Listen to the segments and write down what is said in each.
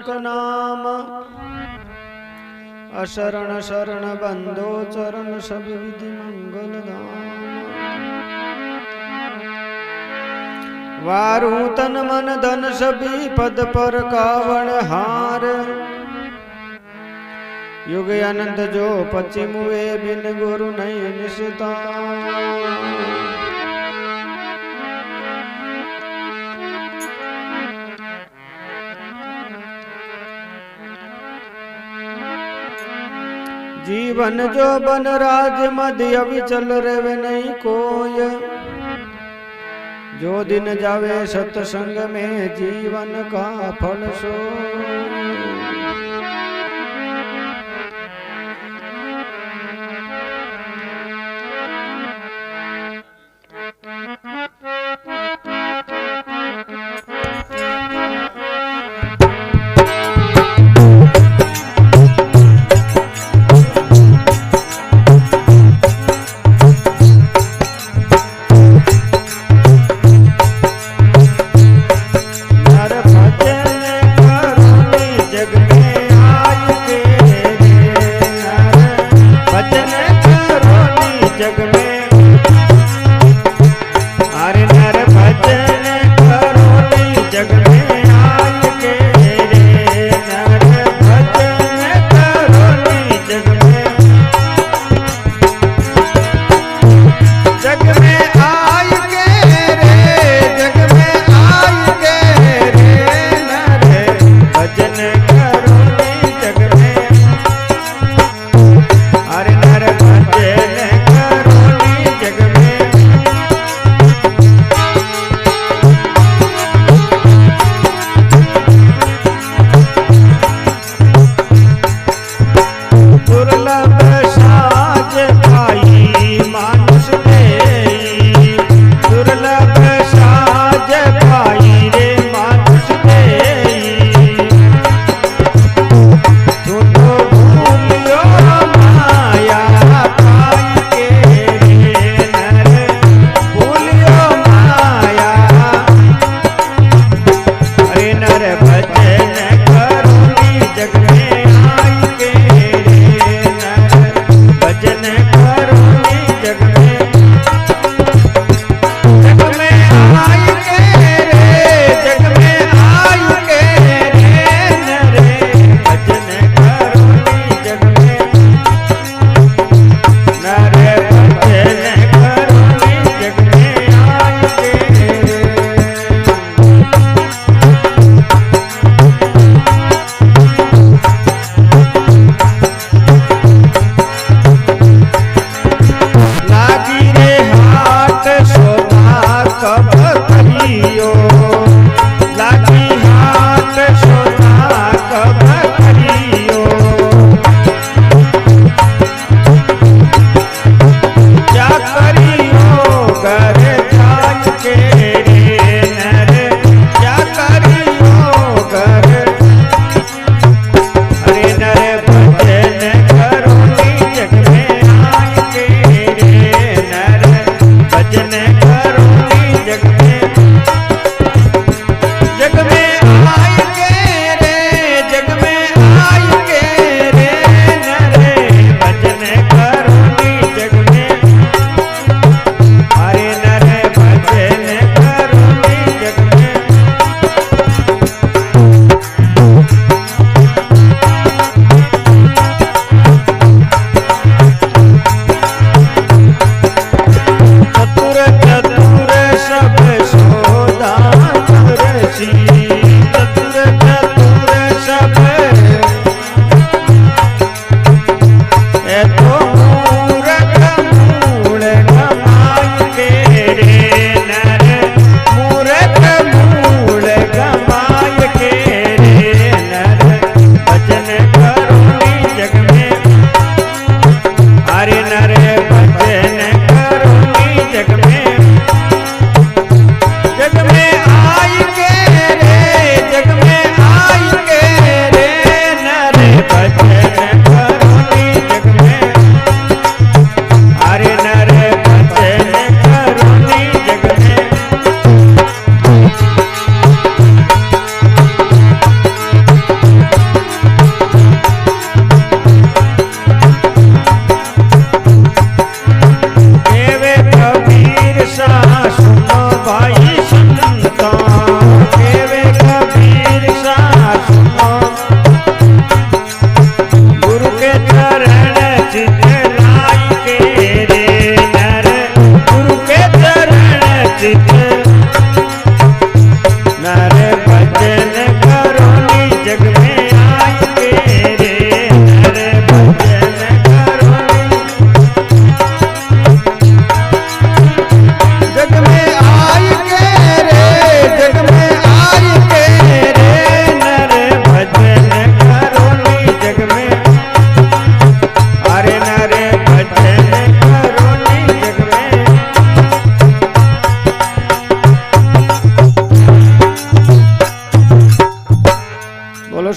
सुख नाम अशरण शरण बंदो चरण सब विधि मंगल धाम वारू तन मन धन सभी पद पर कावण हार युग अनंत जो पश्चिम हुए बिन गुरु नहीं निष्ठा जीवन जो बन राज मध्य अविचल रेवे नहीं कोय जो दिन जावे सत्संग में जीवन का फल सो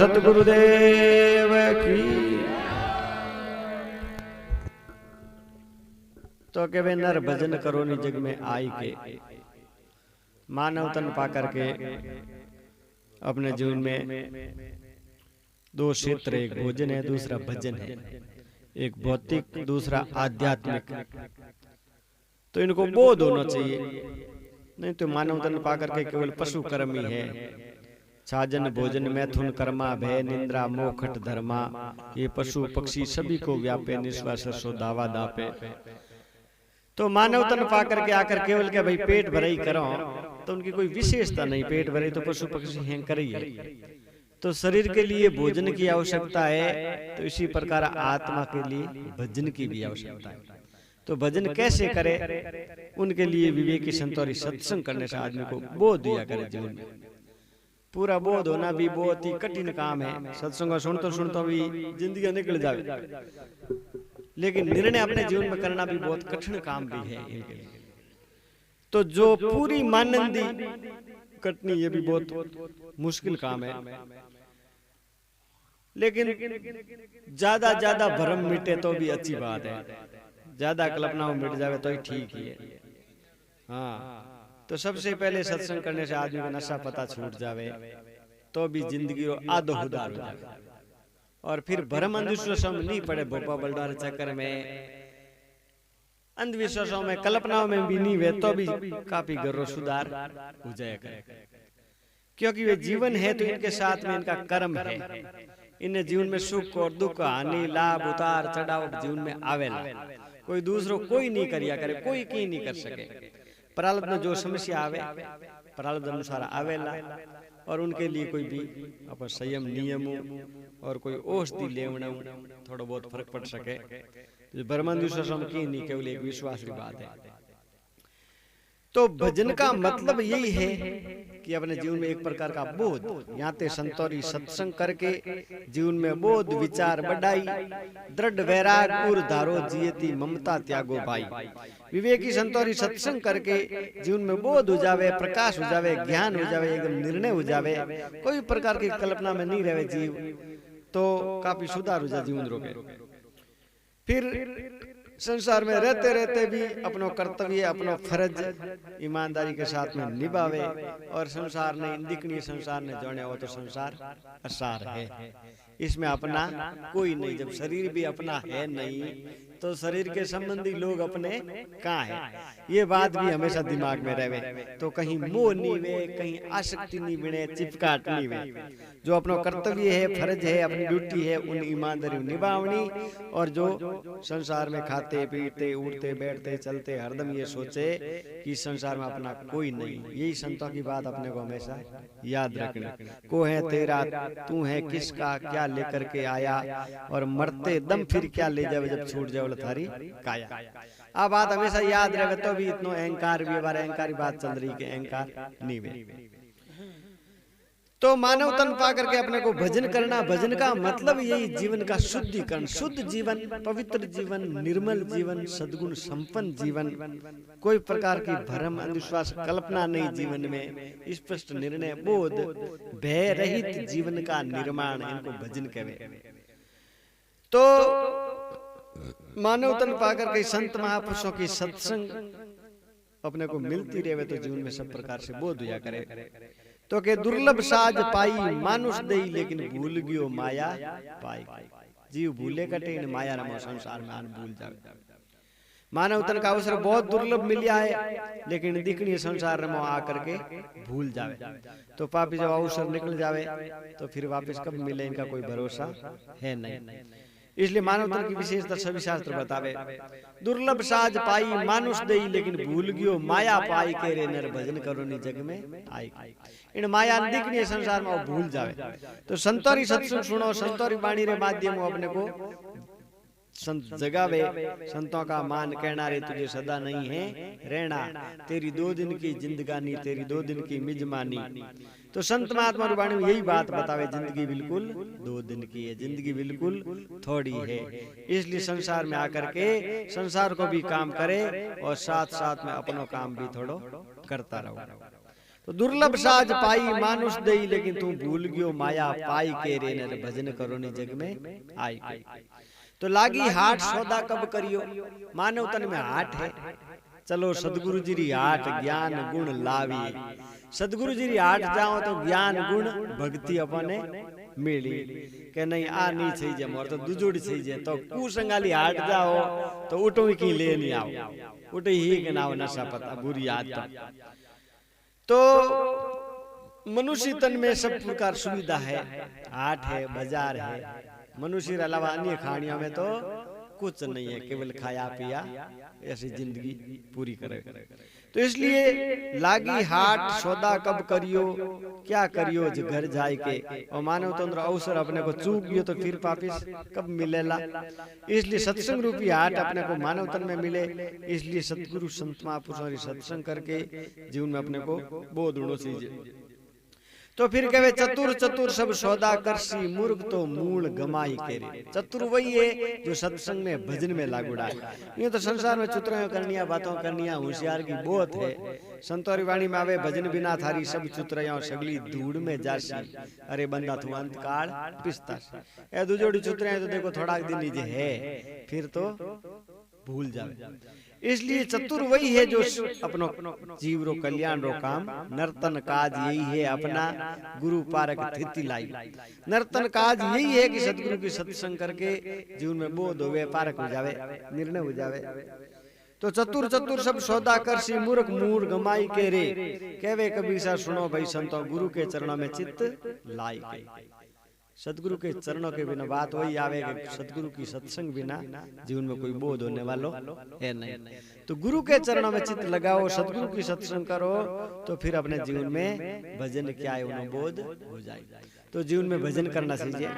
सतगुरुदेव की। तो के वे नर भजन करो नी जग में आई के, मानव तन पा करके अपने जीवन में दो क्षेत्र, एक भोजन है, दूसरा भजन है, एक भौतिक, दूसरा आध्यात्मिक। तो इनको बोध होना चाहिए, नहीं तो मानव तन पा करके केवल पशु कर्म ही है। छाजन भोजन मैथुन कर्मा भय निंद्रा मोह खट धर्मा, ये पशु पक्षी सभी को व्यापे निश्वास सो दावा दापे। तो मानव तन पा करके आकर केवल क्या भाई पेट भरे ही करो, तो उनकी कोई विशेषता नहीं। पेट भरे तो पशु पक्षी हैं करिए। तो शरीर के लिए भोजन की आवश्यकता है, तो इसी प्रकार आत्मा के लिए भजन की भी आवश्यकता है। तो भजन कैसे करे, उनके लिए विवेकी संतोरी सत्संग करने से आदमी को बोध दिया करे। जीवन में पूरा बोध होना भी बहुत ही कठिन काम है। सत्संग सुनते भी जिंदगी निकल जाए, लेकिन निर्णय अपने जीवन में करना भी बहुत कठिन काम भी है इनके लिए। तो जो पूरी मानंदी कटनी, ये भी बहुत मुश्किल काम है। लेकिन ज्यादा भ्रम मिटे तो भी अच्छी बात है, ज्यादा कल्पनाओं मिट जावे तो ही ठीक ही है। हाँ, तो सबसे पहले सत्संग करने से आदमी का नशा पता छूट जावे, तो भी जिंदगी आधो उधार हो जावे। और फिर भ्रम अंधविश्वासों में नहीं पड़े, भोपा बलदार चक्कर में, अंधविश्वासों में, कल्पनाओं में भी नहीं वे, तो भी काफी गौरव सुधार हो जाएगा। क्योंकि वे जीवन है, तो इनके साथ में इनका कर्म है। इन्हें जीवन में सुख और दुख, हानि, लाभ, उतार चढ़ाव जीवन में आवेला। कोई दूसरों कोई नहीं करिया करे, कोई की नहीं कर सके। प्रारब्ध में जो समस्या आवे, प्रारब्ध अनुसार आवेला, और उनके लिए कोई भी अपन संयम नियम और कोई औषधि लेवना थोड़ा बहुत फर्क पड़ सके। ब्रह्मांड विश्वास की नहीं, केवल एक विश्वास की बात है। तो भजन का मतलब यही है कि अपने जीवन में एक प्रकार का बोध, यहाँ ते संतोरी सत्संग करके जीवन में बोध विचार बढ़ाई, दृढ़ वैराग उर धारो जियती ममता त्यागो भाई। विवेकी संतोरी सत्संग करके जीवन में बोध हो जावे, प्रकाश हो जावे, ज्ञान हो जावे, एकदम निर्णय हो जावे, कोई प्रकार की कल्पना में नहीं रहे जीव, तो काफी सुधार हो जाए जीवन रोके। फिर संसार में रहते रहते भी अपनो कर्तव्य, अपनो फर्ज ईमानदारी के साथ में निभावे। और संसार ने दिखनी, संसार ने जोड़े हो तो संसार असार है, इसमें अपना कोई नहीं। जब शरीर भी अपना है नहीं, तो शरीर के संबंधी लोग अपने कहाँ है, ये बात भी हमेशा दिमाग में रहे। तो कहीं मोह नहीं वे, कहीं आसक्ति नहीं बने, चिपकाट नहीं वे। जो अपना कर्तव्य है, फर्ज है, अपनी ड्यूटी है, उन ईमानदारी निभावनी। और जो संसार में खाते पीते उठते बैठते चलते हरदम ये सोचे कि संसार में अपना कोई नहीं, यही संतों की बात अपने को हमेशा याद रखनी। को है तेरा, तू है किसका, क्या लेकर के आया, और मरते दम फिर क्या ले जावे जब छूट जाए थारी काया। अब बात हमेशा याद रहे, तो भी इतना अहंकार भी, बार अहंकारी बात चल रही कि अहंकार नहीं वे। तो मानव तन पा करके अपने को भजन करना, भजन का मतलब यही जीवन का शुद्धिकरण, शुद्ध जीवन, पवित्र जीवन, निर्मल जीवन, सद्गुण संपन्न जीवन, कोई प्रकार की भ्रम अंधविश्वास कल्पना नहीं जीवन में, स्पष्ट निर्णय बोध, भय रहित जीवन का निर्माण, इनको भजन कहे। तो मानव तन पाकर के संत महापुरुषों की सत्संग अपने को मिलती रहे, तो जीवन में सब प्रकार से बोध हुआ करे। तो के दुर्लभ साज पाई मानुष देई, लेकिन भूल गयो माया पाई। जीव भूले कटे, इन माया रमो संसार में आन भूल जावे। मानव तन का अवसर बहुत दुर्लभ मिलिया है, लेकिन दिखनी संसार रमो आकर के भूल जावे। तो पापी जब अवसर निकल जावे, तो फिर वापस कब मिले इनका कोई भरोसा है नहीं। इसलिए मानव तन की विशेषता सभी शास्त्र बतावे। दुर्लभ साज पाई मानुष देई, लेकिन भूल गयो माया पाई के रे नर भजन करो नी जग में आई। इन माया दिखनी संसार में वो भूल जावे। तो संतोरी सत्संग सुनो, संतोरी वाणी रे माध्यम अपने को संत जगावे। संतों का मान कहना रे तुझे सदा नहीं है रहना, तेरी 2 दिन की जिंदगानी, तेरी 2 दिन की मिजमानी। तो संत महात्मा वाणी में यही बात बतावे, जिंदगी बिल्कुल 2 दिन की है, जिंदगी बिल्कुल थोड़ी है। इसलिए संसार में आकर के संसार को भी काम करे और साथ साथ में अपना काम भी थोड़ा करता रहो। तो दुर्लभ साज पाई मानुष दई, लेकिन तू भूल गयो माया पाई के रे नर भजन करो नी जग में आई के। तो लागी हाट सौदा कब करियो, मानव तन में हाट है, चलो सदगुरु जी री हाट ज्ञान गुण लावी। सदगुरु जी री हाट जाओ तो ज्ञान गुण भक्ति अपने मिली के नहीं आ नहीं सही जे मोर तो दुजोड़ी सही जे तो कुसंगाली हाट जाओ तो उठो की ले नहीं आओ, उठे ही के नाव नशा पता बुरी आदत। तो मनुष्य तन में सब प्रकार सुविधा है, हाट है, बाजार है, मनुष्य के अलावा अन्य खानियों में तो कुछ नहीं है, केवल खाया पिया ऐसी जिंदगी पूरी करे। तो इसलिए लागी हाट सौदा कब करियो, क्या करियो जो घर जाए के, और मानव तंत्र अवसर अपने को चूक गयो तो फिर वापिस कब मिलेला। इसलिए सत्संग रूपी हाट अपने को मानव तन में मिले, इसलिए सतगुरु संत महापुरुषों की सत्संग करके जीवन में अपने को बोध होना चाहिए। तो फिर कहे चतुर चतुर सब सौदा करसी, मूर्ख तो मूल गमाई केरे। चतुर वही है जो सत्संग में भजन में लागूड़ा है। ये तो संसार में चतुराई करनिया बातों करनिया होशियार की बहुत है। संतोरी वाणी में आवे भजन बिना थारी सब चतुराइयों सगली धूड़ में जासी, अरे बंदा तू अंत काल पिस्ता। ए दुजोड़ी चतुराई तो देखो थोड़ा दिन नीचे है, फिर तो भूल जावे। इसलिए चतुर वही है जो अपनो जीव रो कल्याण रो काम नर्तन काज यही है, अपना गुरु पारक स्थिति लाई। नर्तन काज यही है कि सतगुरु की सत्संग करके जीवन में बोध होवे, पारक हो जावे, निर्णय हो जावे। तो चतुर चतुर सब सौदा करसी, मूर्ख मूढ़ गमाई के रे। कहवे कबीर सा सुनो भाई संतो, गुरु के चरणों में चित्त लाई के। सतगुरु के चरणों के बिना बात वही आवे कि सतगुरु की सत्संग बिना जीवन में कोई बोध होने वाला है नहीं। तो गुरु के चरणों में चित्त लगाओ, सतगुरु की सत्संग करो, तो फिर अपने जीवन में भजन क्या है उन्हें बोध हो जाए। तो जीवन में भजन करना सीखिए।